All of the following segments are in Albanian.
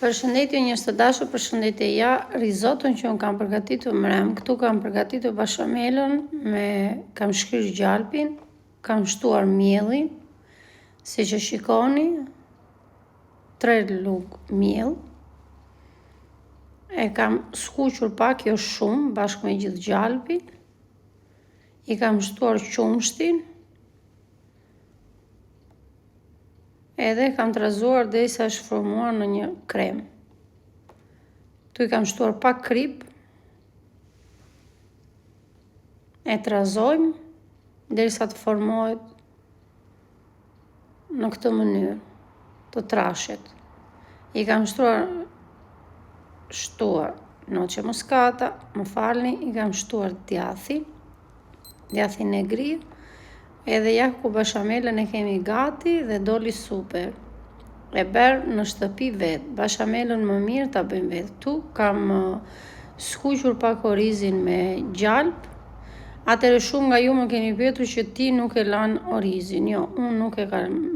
Përshëndetje njerëz të dashur, përshëndetje ja, rizoton që unë kam përgatitur mrem, këtu kam përgatitur bashamelën kam shkryr gjalpin, kam shtuar mielin, si që shikoni, 3 lugë miell, e kam skuqur pak, jo shumë, bashkë me gjithë gjalpin, i kam shtuar qumshtin, edhe kam trazuar dhe sa është formuar në një krem. Tu i kam shtuar pak krip, e trazojmë derisa të formohet në këtë mënyrë, të trashet. I kam shtuar noce moscata, më falni, i kam shtuar djathin e grirë, edhe ja ku bashamelën e kemi gati dhe doli super. E berë në shtëpi vetë, bashamelën më mirë ta bëjmë vetë. Tu kam skuqur pak orizin me gjalp, atëre shumë nga ju më keni pyetur që ti nuk e lan orizin. Jo, unë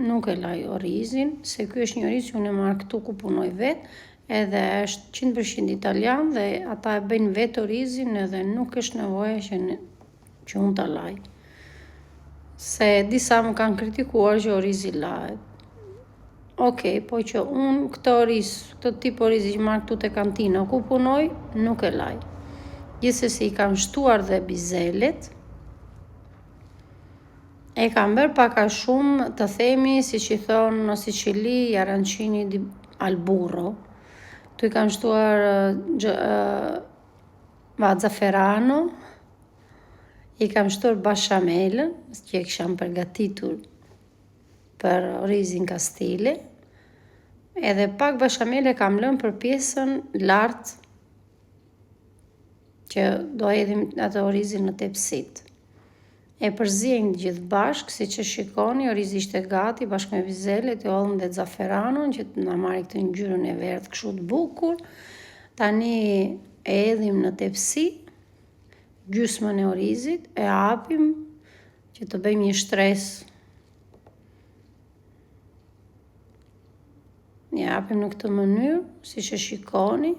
nuk e laj orizin, se ky është një oriz që unë e marr këtu ku punoj vetë, edhe është 100% italian dhe ata e bëjnë vetë orizin edhe nuk është nevoja që unë ta laj. Se disa më kanë kritikuar që orizi lahet. Okej, po që unë këtë tip orizi që marrë këtu te kantina ku punoj, nuk e laj. Gjithsesi i kam shtuar dhe bizelet, e kam bërë pak a shumë të themi, si që i thonë në Sicili, arancini al burro. Tu i kam shtuar zaferano, i kam shtuar bashamelën, që e kisham përgatitur për orizin kastile, edhe pak bashamele kam lënë për pjesën lartë, që do edhim atë orizin në tepsit. E përziejmë gjithë bashkë, si që shikoni, orizi ishte gati, bashkë me vizelet, e ollëm dhe zaferanon, që të nga marri këtë ngjyrën e verdhë kështu të bukur. Tani e edhim në tepsi, gjysmën e orizit, e hapim, që të bëjmë një shtres. Një hapim në këtë mënyrë, si që shikoni.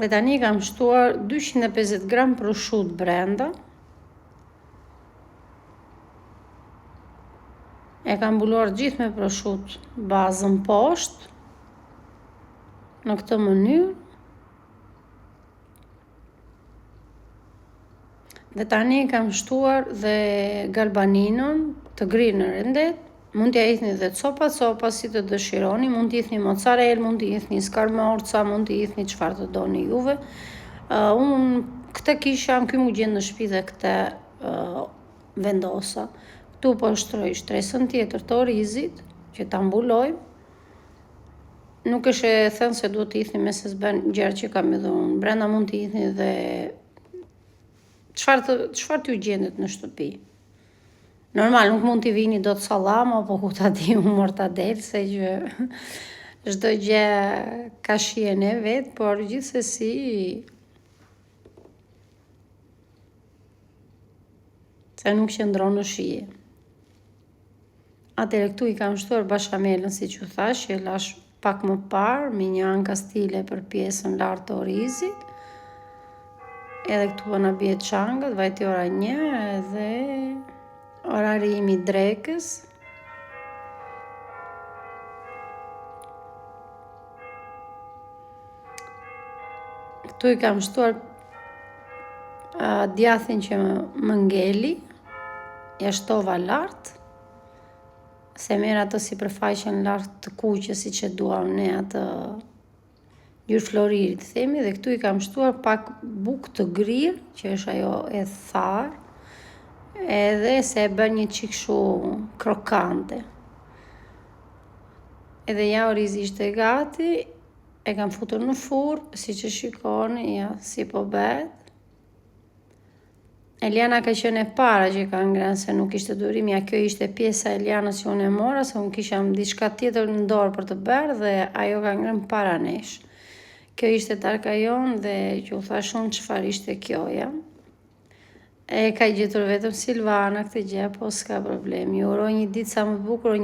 Dhe tani kam shtuar 250 gram proshut brenda. E kam mbuluar gjithë me proshut bazën poshtë, në këtë mënyrë. Dhe tani kam shtuar dhe galbaninon të grirë në rendet. Mund t'ja hidhni dhe copa, si të dëshironi, mund t'i hidhni mozzarella, mund t'i hidhni skarmorca, mund t'i hidhni çfarë të doni juve. Unë këtë kisha, ky mu gjenë në shtëpi dhe këtë vendosa. Këtu po shtroj shtresën tjetër të orizit, që ta mbulojmë. Nuk është e thënë se duhet t'i hidhni me se s'bën gjerë që kam edhe unë. Brenda mund t'i hidhni dhe çfarë t'ju gjendet në shtëpi. Normal, nuk mund t'i vini do të salama, apo ku ta di unë mortadel, se që çdo gjë ka shijen e vet, por gjithsesi se nuk qëndron në shije. Atëherë këtu i kam shtuar bashamelën, si që thash, që e lash pak më parë, me një anë kastile për pjesën lartë të orizit. Edhe këtu po na bie çangët, vajti ora 1 edhe orari im i drekës. Këtu i kam shtuar djathin që më ngeli, ja shtova lart, se merr atë si përfaqen lart të kuqes, si që duam ne atë gjyrë floririt, themi, dhe këtu i kam shtuar pak bukë të grirë, që është ajo e tharë, edhe se e bën një çik kështu krokante. Edhe ja orizi ishte gati, e kam futur në furrë, si që shikoni, ja si po bëhet. Eliana ka qenë e para që ka ngrënë, se nuk ishte durim, ja kjo ishte pjesa e Elianës që unë e mora, se unë kisha diçka tjetër në dorë për të bërë dhe ajo ka ngrënë para nesh. Kjo ishte tarka jonë dhe që u thashun çfarë ishte kjo, ja. E ka gjetur vetëm Silvana këtë gjë, po s'ka problem. Ju uroj një ditë sa më të bukur,